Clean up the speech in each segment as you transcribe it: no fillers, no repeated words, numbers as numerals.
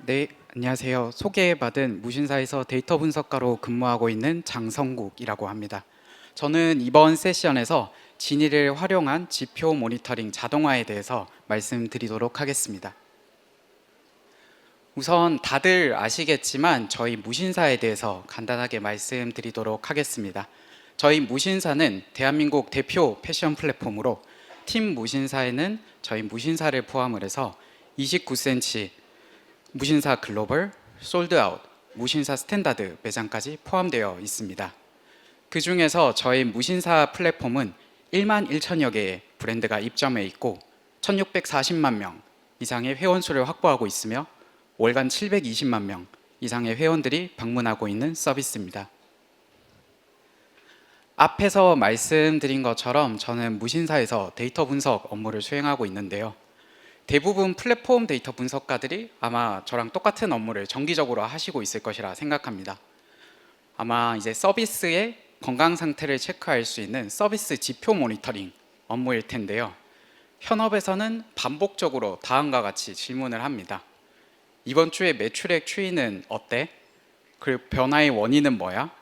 네, 안녕하세요. 소개받은 무신사에서 데이터 분석가로 근무하고 있는 장성국이라고 합니다. 저는 이번 세션에서 지니를 활용한 지표 모니터링 자동화에 대해서 말씀드리도록 하겠습니다. 우선 다들 아시겠지만 저희 무신사에 대해서 간단하게 말씀드리도록 하겠습니다. 저희 무신사는 대한민국 대표 패션 플랫폼으로 팀 무신사에는 저희 무신사를 포함을 해서 29cm 무신사 글로벌, 솔드아웃, 무신사 스탠다드 매장까지 포함되어 있습니다. 그 중에서 저희 무신사 플랫폼은 1만 1천여 개의 브랜드가 입점해 있고 1640만 명 이상의 회원수를 확보하고 있으며 월간 720만 명 이상의 회원들이 방문하고 있는 서비스입니다. 앞에서 말씀드린 것처럼 저는 무신사에서 데이터 분석 업무를 수행하고 있는데요. 대부분 플랫폼 데이터 분석가들이 아마 저랑 똑같은 업무를 정기적으로 하시고 있을 것이라 생각합니다. 아마 이제 서비스의 건강 상태를 체크할 수 있는 서비스 지표 모니터링 업무일 텐데요. 현업에서는 반복적으로 다음과 같이 질문을 합니다. 이번 주에 매출액 추이는 어때? 그리고 변화의 원인은 뭐야?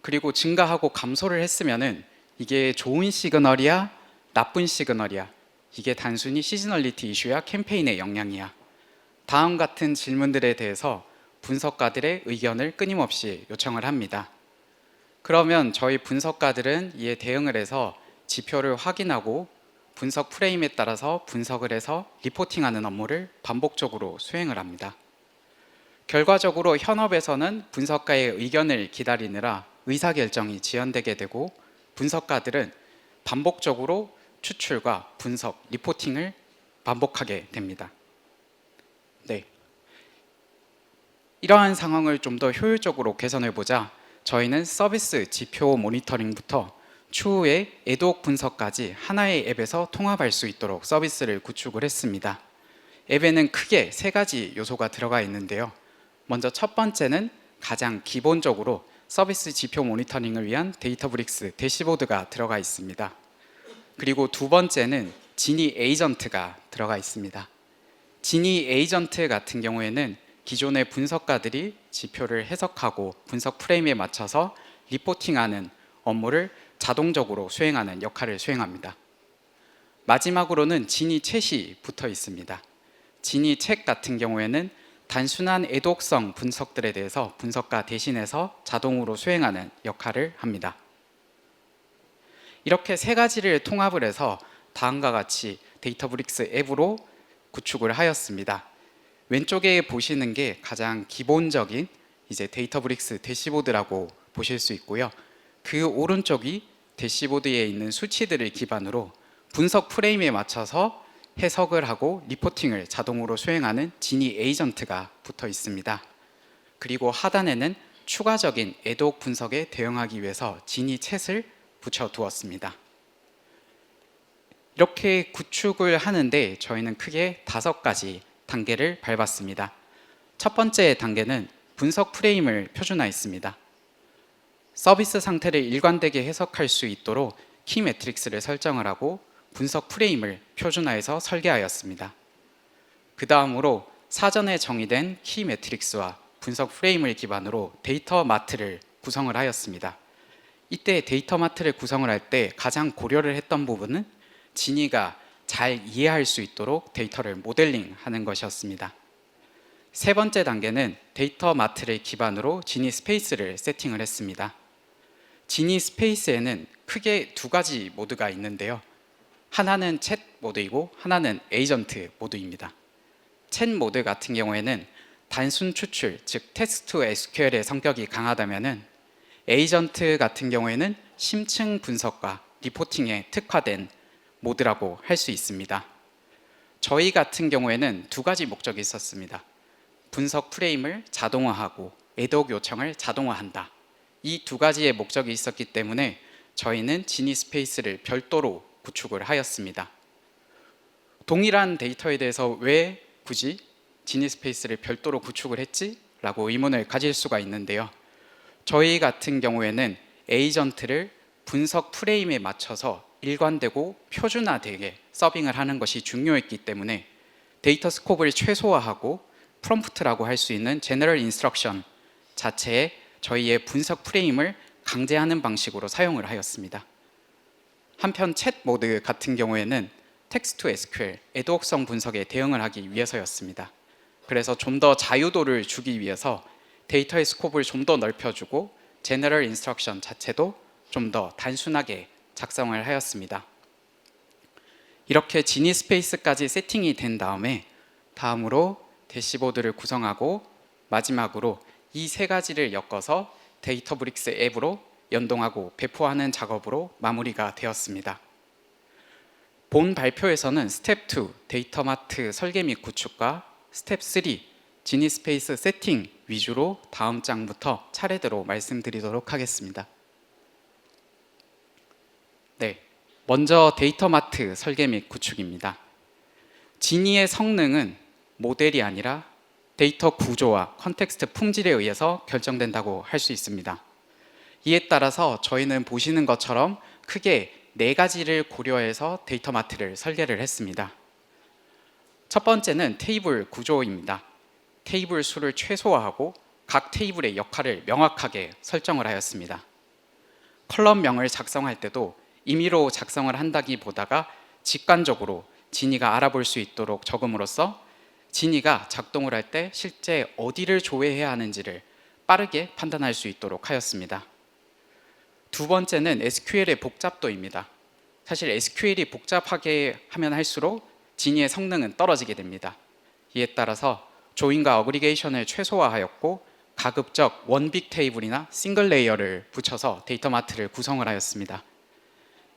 그리고 증가하고 감소를 했으면은 이게 좋은 시그널이야? 나쁜 시그널이야? 이게 단순히 시즈널리티 이슈야? 캠페인의 영향이야? 다음 같은 질문들에 대해서 분석가들의 의견을 끊임없이 요청을 합니다. 그러면 저희 분석가들은 이에 대응을 해서 지표를 확인하고 분석 프레임에 따라서 분석을 해서 리포팅하는 업무를 반복적으로 수행을 합니다. 결과적으로 현업에서는 분석가의 의견을 기다리느라 의사결정이 지연되게 되고 분석가들은 반복적으로 추출과 분석, 리포팅을 반복하게 됩니다. 네. 이러한 상황을 좀 더 효율적으로 개선해보자 저희는 서비스 지표 모니터링부터 추후에 애독 분석까지 하나의 앱에서 통합할 수 있도록 서비스를 구축을 했습니다. 앱에는 크게 세 가지 요소가 들어가 있는데요. 먼저 첫 번째는 가장 기본적으로 서비스 지표 모니터링을 위한 데이터브릭스 대시보드가 들어가 있습니다. 그리고 두 번째는 지니 에이전트가 들어가 있습니다. 지니 에이전트 같은 경우에는 기존의 분석가들이 지표를 해석하고 분석 프레임에 맞춰서 리포팅하는 업무를 자동적으로 수행하는 역할을 수행합니다. 마지막으로는 지니 챗이 붙어 있습니다. 지니 챗 같은 경우에는 단순한 애독성 분석들에 대해서 분석가 대신해서 자동으로 수행하는 역할을 합니다. 이렇게 세 가지를 통합을 해서 다음과 같이 데이터브릭스 앱으로 구축을 하였습니다. 왼쪽에 보시는 게 가장 기본적인 이제 데이터브릭스 대시보드라고 보실 수 있고요. 그 오른쪽이 대시보드에 있는 수치들을 기반으로 분석 프레임에 맞춰서 해석을 하고 리포팅을 자동으로 수행하는 지니 에이전트가 붙어 있습니다. 그리고 하단에는 추가적인 애독 분석에 대응하기 위해서 지니 챗을 붙여두었습니다. 이렇게 구축을 하는데 저희는 크게 5가지 단계를 밟았습니다. 첫 번째 단계는 분석 프레임을 표준화했습니다. 서비스 상태를 일관되게 해석할 수 있도록 키 매트릭스를 설정을 하고 분석 프레임을 표준화해서 설계하였습니다. 그 다음으로 사전에 정의된 키 매트릭스와 분석 프레임을 기반으로 데이터 마트를 구성을 하였습니다. 이때 데이터 마트를 구성을 할 때 가장 고려를 했던 부분은 지니가 잘 이해할 수 있도록 데이터를 모델링하는 것이었습니다. 세 번째 단계는 데이터 마트를 기반으로 지니 스페이스를 세팅을 했습니다. 지니 스페이스에는 크게 2가지 모드가 있는데요. 하나는 챗 모드이고 하나는 에이전트 모드입니다. 챗 모드 같은 경우에는 단순 추출, 즉 텍스트 투 SQL의 성격이 강하다면은 에이전트 같은 경우에는 심층 분석과 리포팅에 특화된 모드라고 할 수 있습니다. 저희 같은 경우에는 2가지 목적이 있었습니다. 분석 프레임을 자동화하고 애독 요청을 자동화한다. 이 2가지의 목적이 있었기 때문에 저희는 지니 스페이스를 별도로 구축을 하였습니다. 동일한 데이터에 대해서 왜 굳이 지니 스페이스를 별도로 구축을 했지? 라고 의문을 가질 수가 있는데요. 저희 같은 경우에는 에이전트를 분석 프레임에 맞춰서 일관되고 표준화되게 서빙을 하는 것이 중요했기 때문에 데이터 스코프를 최소화하고 프롬프트라고 할 수 있는 제너럴 인스트럭션 자체에 저희의 분석 프레임을 강제하는 방식으로 사용을 하였습니다. 한편 챗 모드 같은 경우에는 텍스트 투 SQL, 애드혹성 분석에 대응을 하기 위해서였습니다. 그래서 좀 더 자유도를 주기 위해서 데이터의 스코프를 좀 더 넓혀주고 제너럴 인스트럭션 자체도 좀 더 단순하게 작성을 하였습니다. 이렇게 지니 스페이스까지 세팅이 된 다음으로 대시보드를 구성하고 마지막으로 이 세 가지를 엮어서 데이터브릭스 앱으로 연동하고 배포하는 작업으로 마무리가 되었습니다. 본 발표에서는 스텝 2 데이터마트 설계 및 구축과 스텝 3 지니 스페이스 세팅 위주로 다음 장부터 차례대로 말씀드리도록 하겠습니다. 네, 먼저 데이터마트 설계 및 구축입니다. 지니의 성능은 모델이 아니라 데이터 구조와 컨텍스트 품질에 의해서 결정된다고 할 수 있습니다. 이에 따라서 저희는 보시는 것처럼 크게 네 가지를 고려해서 데이터마트를 설계를 했습니다. 첫 번째는 테이블 구조입니다. 테이블 수를 최소화하고 각 테이블의 역할을 명확하게 설정을 하였습니다. 컬럼명을 작성할 때도 임의로 작성을 한다기보다가 직관적으로 지니가 알아볼 수 있도록 적음으로써 지니가 작동을 할 때 실제 어디를 조회해야 하는지를 빠르게 판단할 수 있도록 하였습니다. 두 번째는 SQL의 복잡도입니다. 사실 SQL이 복잡하게 하면 할수록 지니의 성능은 떨어지게 됩니다. 이에 따라서 조인과 어그리게이션을 최소화하였고 가급적 원빅 테이블이나 싱글 레이어를 붙여서 데이터마트를 구성을 하였습니다.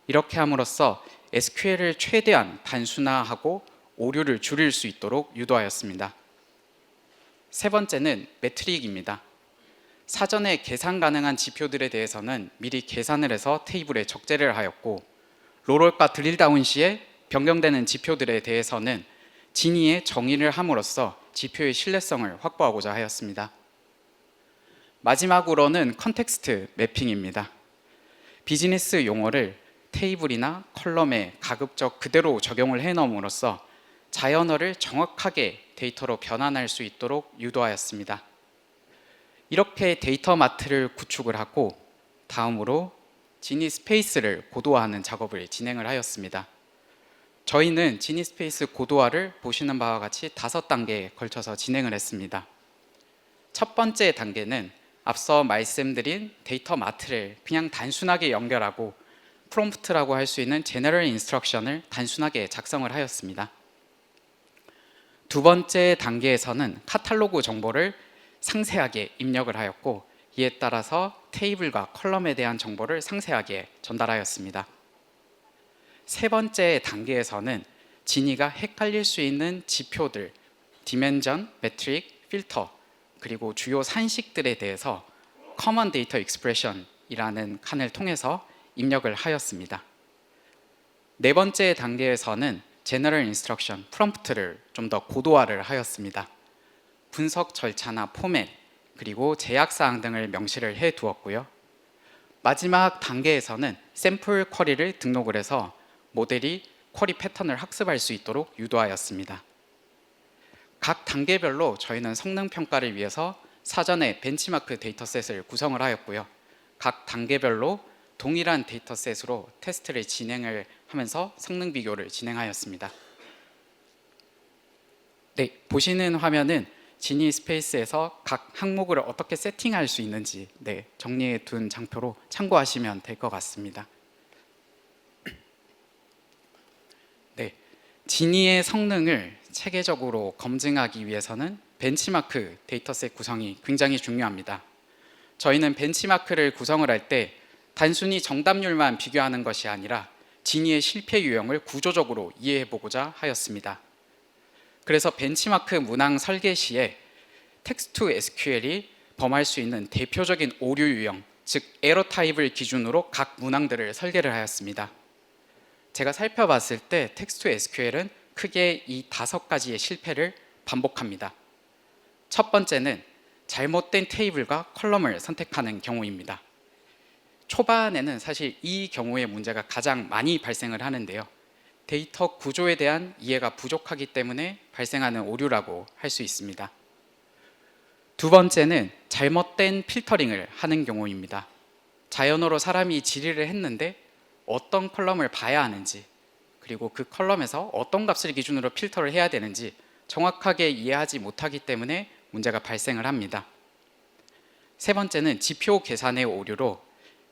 이렇게 함으로써 SQL을 최대한 단순화하고 오류를 줄일 수 있도록 유도하였습니다. 세 번째는 매트릭입니다. 사전에 계산 가능한 지표들에 대해서는 미리 계산을 해서 테이블에 적재를 하였고 롤업과 드릴다운 시에 변경되는 지표들에 대해서는 진위에 정의를 함으로써 지표의 신뢰성을 확보하고자 하였습니다. 마지막으로는 컨텍스트 매핑입니다. 비즈니스 용어를 테이블이나 컬럼에 가급적 그대로 적용을 해놓음으로써 자연어를 정확하게 데이터로 변환할 수 있도록 유도하였습니다. 이렇게 데이터마트를 구축을 하고 다음으로 지니 스페이스를 고도화하는 작업을 진행을 하였습니다. 저희는 지니 스페이스 고도화를 보시는 바와 같이 5단계에 걸쳐서 진행을 했습니다. 첫 번째 단계는 앞서 말씀드린 데이터마트를 그냥 단순하게 연결하고 프롬프트라고 할 수 있는 제너럴 인스트럭션을 단순하게 작성을 하였습니다. 두 번째 단계에서는 카탈로그 정보를 상세하게 입력을 하였고 이에 따라서 테이블과 컬럼에 대한 정보를 상세하게 전달하였습니다. 세 번째 단계에서는 진이가 헷갈릴 수 있는 지표들, 디멘전, 매트릭, 필터, 그리고 주요 산식들에 대해서 커먼 데이터 익스프레션이라는 칸을 통해서 입력을 하였습니다. 네 번째 단계에서는 제너럴 인스트럭션, 프롬프트를 좀 더 고도화를 하였습니다. 분석 절차나 포맷, 그리고 제약사항 등을 명시를 해 두었고요. 마지막 단계에서는 샘플 쿼리를 등록을 해서 모델이 쿼리 패턴을 학습할 수 있도록 유도하였습니다. 각 단계별로 저희는 성능 평가를 위해서 사전에 벤치마크 데이터셋을 구성을 하였고요. 각 단계별로 동일한 데이터셋으로 테스트를 진행을 하면서 성능 비교를 진행하였습니다. 네, 보시는 화면은 지니 스페이스에서 각 항목을 어떻게 세팅할 수 있는지 정리해 둔 장표로 참고하시면 될 것 같습니다. 지니의 성능을 체계적으로 검증하기 위해서는 벤치마크 데이터셋 구성이 굉장히 중요합니다. 저희는 벤치마크를 구성을 할 때 단순히 정답률만 비교하는 것이 아니라 지니의 실패 유형을 구조적으로 이해해 보고자 하였습니다. 그래서 벤치마크 문항 설계 시에 텍스트 투 SQL이 범할 수 있는 대표적인 오류 유형, 즉 에러 타입을 기준으로 각 문항들을 설계를 하였습니다. 제가 살펴봤을 때 텍스트 투 SQL은 크게 이 5가지의 실패를 반복합니다. 첫 번째는 잘못된 테이블과 컬럼을 선택하는 경우입니다. 초반에는 사실 이 경우의 문제가 가장 많이 발생을 하는데요. 데이터 구조에 대한 이해가 부족하기 때문에 발생하는 오류라고 할 수 있습니다. 두 번째는 잘못된 필터링을 하는 경우입니다. 자연어로 사람이 질의를 했는데 어떤 컬럼을 봐야 하는지, 그리고 그 컬럼에서 어떤 값을 기준으로 필터를 해야 되는지 정확하게 이해하지 못하기 때문에 문제가 발생을 합니다. 세 번째는 지표 계산의 오류로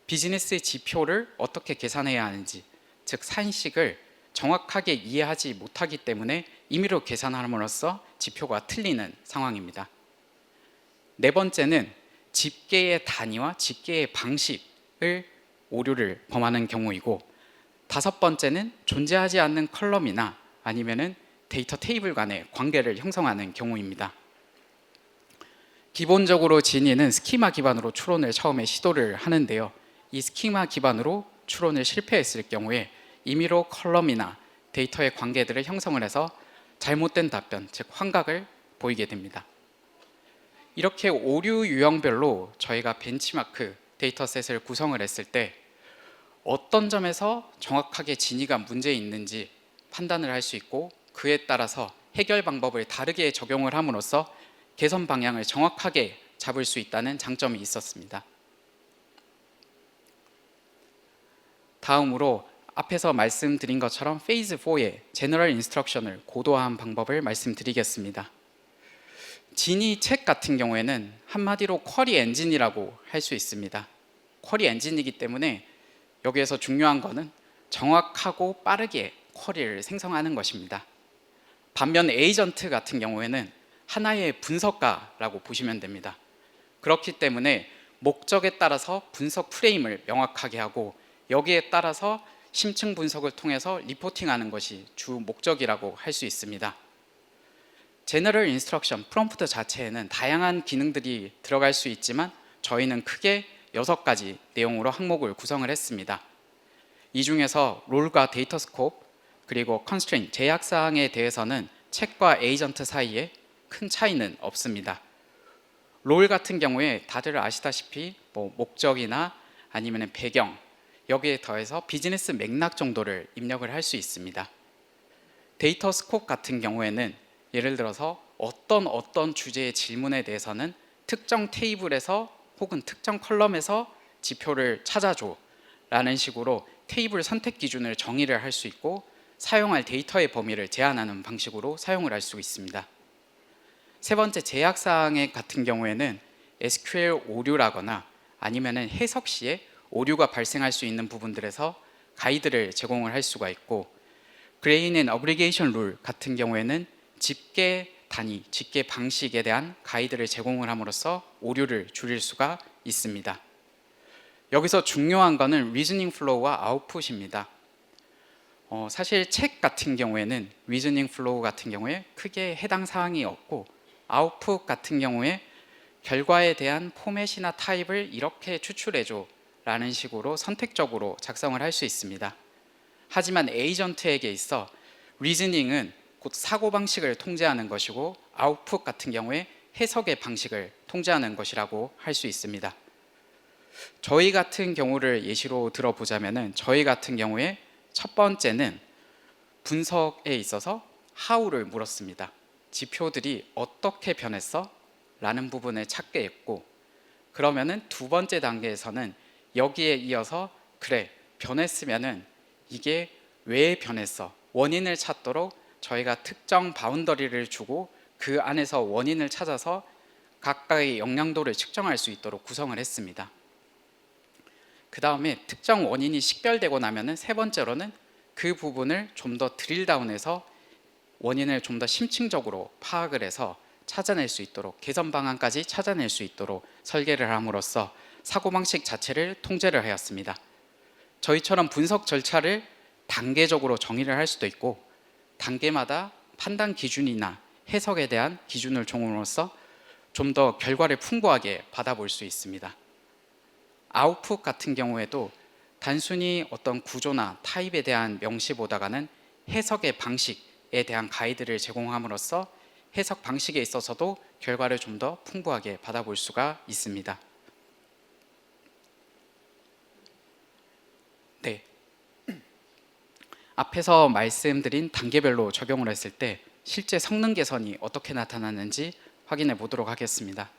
비즈니스 지표를 어떻게 계산해야 하는지, 즉 산식을 정확하게 이해하지 못하기 때문에 임의로 계산함으로써 지표가 틀리는 상황입니다. 네 번째는 집계의 단위와 집계의 방식을 오류를 범하는 경우이고, 다섯 번째는 존재하지 않는 컬럼이나 아니면은 데이터 테이블 간의 관계를 형성하는 경우입니다. 기본적으로 진이는 스키마 기반으로 추론을 처음에 시도를 하는데요. 이 스키마 기반으로 추론을 실패했을 경우에 임의로 컬럼이나 데이터의 관계들을 형성을 해서 잘못된 답변, 즉 환각을 보이게 됩니다. 이렇게 오류 유형별로 저희가 벤치마크 데이터셋을 구성을 했을 때 어떤 점에서 정확하게 진위가 문제 있는지 판단을 할 수 있고, 그에 따라서 해결 방법을 다르게 적용을 함으로써 개선 방향을 정확하게 잡을 수 있다는 장점이 있었습니다. 다음으로 앞에서 말씀드린 것처럼 페이즈 4의 제너럴 인스트럭션을 고도화한 방법을 말씀드리겠습니다. 지니 책 같은 경우에는 한마디로 쿼리 엔진이라고 할 수 있습니다. 쿼리 엔진이기 때문에 여기에서 중요한 것은 정확하고 빠르게 쿼리를 생성하는 것입니다. 반면 에이전트 같은 경우에는 하나의 분석가라고 보시면 됩니다. 그렇기 때문에 목적에 따라서 분석 프레임을 명확하게 하고, 여기에 따라서 심층 분석을 통해서 리포팅하는 것이 주 목적이라고 할 수 있습니다. 제너럴 인스트럭션 프롬프트 자체에는 다양한 기능들이 들어갈 수 있지만 저희는 크게 6가지 내용으로 항목을 구성을 했습니다. 이 중에서 롤과 데이터 스콥, 그리고 컨스트레인트, 제약사항에 대해서는 책과 에이전트 사이에 큰 차이는 없습니다. 롤 같은 경우에 다들 아시다시피 목적이나 아니면 배경, 여기에 더해서 비즈니스 맥락 정도를 입력을 할 수 있습니다. 데이터 스콥 같은 경우에는 예를 들어서 어떤 주제의 질문에 대해서는 특정 테이블에서 혹은 특정 컬럼에서 지표를 찾아줘 라는 식으로 테이블 선택 기준을 정의를 할 수 있고, 사용할 데이터의 범위를 제한하는 방식으로 사용을 할 수 있습니다. 세 번째, 제약사항 같은 경우에는 SQL 오류라거나 아니면은 해석 시에 오류가 발생할 수 있는 부분들에서 가이드를 제공을 할 수가 있고, 그레인 앤 어브리게이션 룰 같은 경우에는 집계 단위, 집계 방식에 대한 가이드를 제공을 함으로써 오류를 줄일 수가 있습니다. 여기서 중요한 거는 리즈닝 플로우와 아웃풋입니다. 사실 책 같은 경우에는 리즈닝 플로우 같은 경우에 크게 해당 사항이 없고, 아웃풋 같은 경우에 결과에 대한 포맷이나 타입을 이렇게 추출해줘 라는 식으로 선택적으로 작성을 할 수 있습니다. 하지만 에이전트에게 있어 리즈닝은 곧 사고방식을 통제하는 것이고, 아웃풋 같은 경우에 해석의 방식을 통제하는 것이라고 할 수 있습니다. 저희 같은 경우를 예시로 들어보자면, 저희 같은 경우에 첫 번째는 분석에 있어서 how를 물었습니다. 지표들이 어떻게 변했어? 라는 부분을 찾게 했고, 그러면은 두 번째 단계에서는 여기에 이어서 그래, 변했으면은 이게 왜 변했어? 원인을 찾도록 저희가 특정 바운더리를 주고 그 안에서 원인을 찾아서 각각의 영향도를 측정할 수 있도록 구성을 했습니다. 그 다음에 특정 원인이 식별되고 나면은 세 번째로는 그 부분을 좀 더 드릴다운해서 원인을 좀 더 심층적으로 파악을 해서 찾아낼 수 있도록, 개선 방안까지 찾아낼 수 있도록 설계를 함으로써 사고방식 자체를 통제를 하였습니다. 저희처럼 분석 절차를 단계적으로 정의를 할 수도 있고, 단계마다 판단 기준이나 해석에 대한 기준을 정함으로써 좀 더 결과를 풍부하게 받아볼 수 있습니다. 아웃풋 같은 경우에도 단순히 어떤 구조나 타입에 대한 명시보다는 해석의 방식에 대한 가이드를 제공함으로써 해석 방식에 있어서도 결과를 좀 더 풍부하게 받아볼 수가 있습니다. 네, 앞에서 말씀드린 단계별로 적용을 했을 때 실제 성능 개선이 어떻게 나타나는지 확인해 보도록 하겠습니다.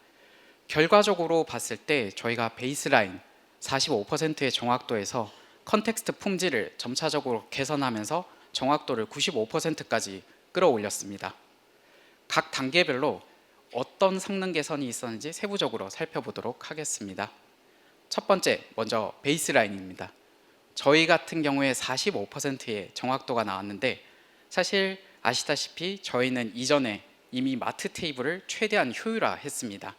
결과적으로 봤을 때 저희가 베이스라인 45%의 정확도에서 컨텍스트 품질을 점차적으로 개선하면서 정확도를 95%까지 끌어올렸습니다. 각 단계별로 어떤 성능 개선이 있었는지 세부적으로 살펴보도록 하겠습니다. 첫 번째, 먼저 베이스라인입니다. 저희 같은 경우에 45%의 정확도가 나왔는데, 사실 아시다시피 저희는 이전에 이미 마트 테이블을 최대한 효율화했습니다.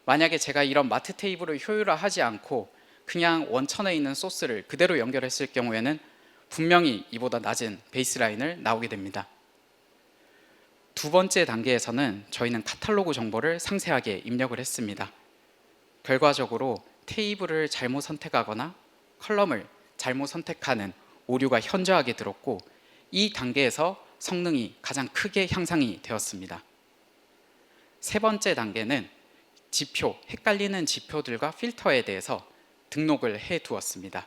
만약에 제가 이런 마트 테이블을 효율화하지 않고 그냥 원천에 있는 소스를 그대로 연결했을 경우에는 분명히 이보다 낮은 베이스라인을 나오게 됩니다. 두 번째 단계에서는 저희는 카탈로그 정보를 상세하게 입력을 했습니다. 결과적으로 테이블을 잘못 선택하거나 컬럼을 잘못 선택하는 오류가 현저하게 들었고, 이 단계에서 성능이 가장 크게 향상이 되었습니다. 세 번째 단계는 지표, 헷갈리는 지표들과 필터에 대해서 등록을 해 두었습니다.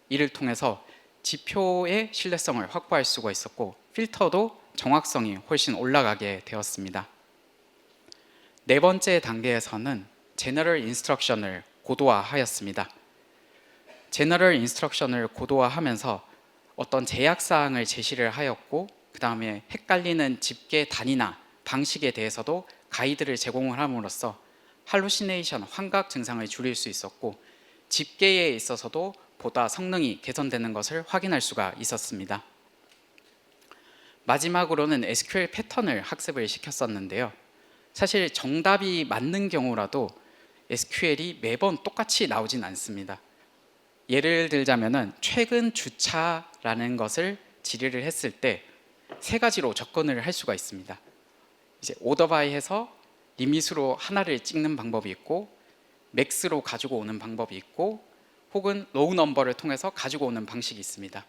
이를 통해서 지표의 신뢰성을 확보할 수가 있었고, 필터도 정확성이 훨씬 올라가게 되었습니다. 네 번째 단계에서는 제너럴 인스트럭션을 고도화하였습니다. 제너럴 인스트럭션을 고도화하면서 어떤 제약사항을 제시를 하였고, 그 다음에 헷갈리는 집계 단위나 방식에 대해서도 가이드를 제공을 함으로써 할루시네이션, 환각 증상을 줄일 수 있었고, 집계에 있어서도 보다 성능이 개선되는 것을 확인할 수가 있었습니다. 마지막으로는 SQL 패턴을 학습을 시켰었는데요. 사실 정답이 맞는 경우라도 SQL이 매번 똑같이 나오진 않습니다. 예를 들자면은 최근 주차라는 것을 질의를 했을 때 세 가지로 접근을 할 수가 있습니다. 이제 오더 바이 해서 리밋으로 하나를 찍는 방법이 있고, 맥스로 가지고 오는 방법이 있고, 혹은 로우 넘버를 통해서 가지고 오는 방식이 있습니다.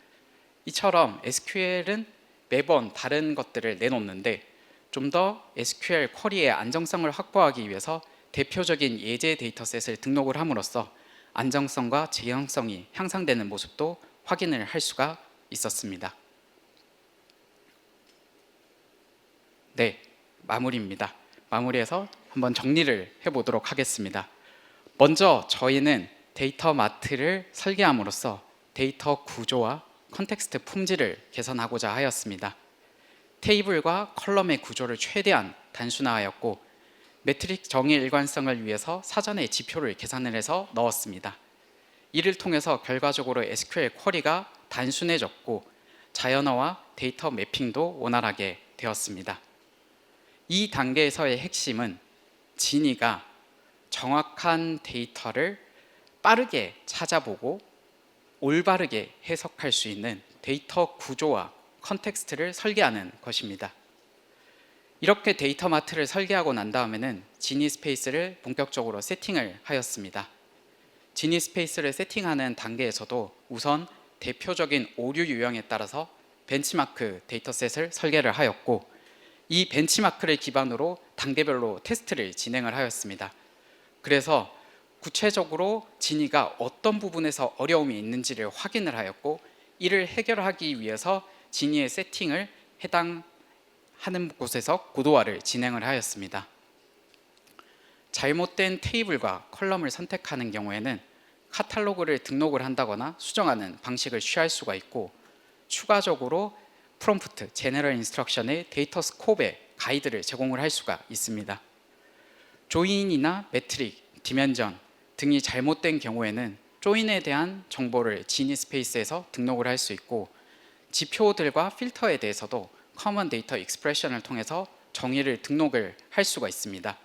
이처럼 SQL은 매번 다른 것들을 내놓는데, 좀 더 SQL 쿼리의 안정성을 확보하기 위해서 대표적인 예제 데이터셋을 등록을 함으로써 안정성과 재현성이 향상되는 모습도 확인을 할 수가 있었습니다. 네, 마무리입니다. 마무리해서 한번 정리를 해보도록 하겠습니다. 먼저 저희는 데이터 마트를 설계함으로써 데이터 구조와 컨텍스트 품질을 개선하고자 하였습니다. 테이블과 컬럼의 구조를 최대한 단순화하였고, 매트릭 정의 일관성을 위해서 사전에 지표를 계산을 해서 넣었습니다. 이를 통해서 결과적으로 SQL 쿼리가 단순해졌고, 자연어와 데이터 매핑도 원활하게 되었습니다. 이 단계에서의 핵심은 진이가 정확한 데이터를 빠르게 찾아보고 올바르게 해석할 수 있는 데이터 구조와 컨텍스트를 설계하는 것입니다. 이렇게 데이터 마트를 설계하고 난 다음에는 지니 스페이스를 본격적으로 세팅을 하였습니다. 지니 스페이스를 세팅하는 단계에서도 우선 대표적인 오류 유형에 따라서 벤치마크 데이터셋을 설계를 하였고, 이 벤치마크를 기반으로 단계별로 테스트를 진행을 하였습니다. 그래서 구체적으로 지니가 어떤 부분에서 어려움이 있는지를 확인을 하였고, 이를 해결하기 위해서 지니의 세팅을 해당하는 곳에서 고도화를 진행을 하였습니다. 잘못된 테이블과 컬럼을 선택하는 경우에는 카탈로그를 등록을 한다거나 수정하는 방식을 취할 수가 있고, 추가적으로 프롬프트, 제너럴 인스트럭션의 데이터 스코프에 가이드를 제공을 할 수가 있습니다. 조인이나 매트릭, 디멘전 등이 잘못된 경우에는 조인에 대한 정보를 지니 스페이스에서 등록을 할 수 있고, 지표들과 필터에 대해서도 커먼 데이터 익스프레션을 통해서 정의를 등록을 할 수가 있습니다.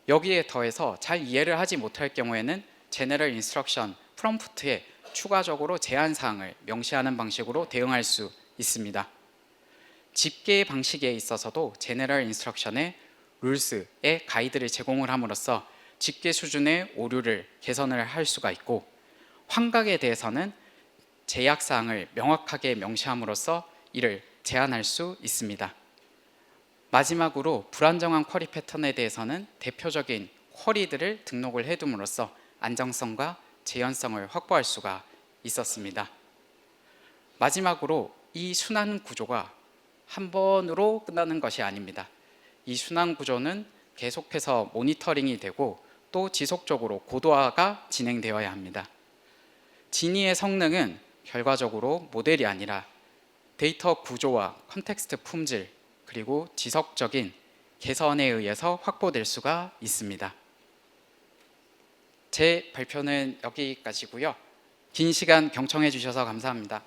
여기에 더해서 잘 이해를 하지 못할 경우에는 제너럴 인스트럭션 프롬프트에 추가적으로 제한 사항을 명시하는 방식으로 대응할 수 있습니다. 집계 방식에 있어서도 제너럴 인스트럭션의 룰스의 가이드를 제공을 함으로써 집계 수준의 오류를 개선을 할 수가 있고, 환각에 대해서는 제약 사항을 명확하게 명시함으로써 이를 제한할 수 있습니다. 마지막으로 불안정한 쿼리 패턴에 대해서는 대표적인 쿼리들을 등록을 해둠으로써 안정성과 재현성을 확보할 수가 있었습니다. 마지막으로 이 순환 구조가 한 번으로 끝나는 것이 아닙니다. 이 순환 구조는 계속해서 모니터링이 되고, 또 지속적으로 고도화가 진행되어야 합니다. 지니의 성능은 결과적으로 모델이 아니라 데이터 구조와 컨텍스트 품질, 그리고 지속적인 개선에 의해서 확보될 수가 있습니다. 제 발표는 여기까지고요. 긴 시간 경청해 주셔서 감사합니다.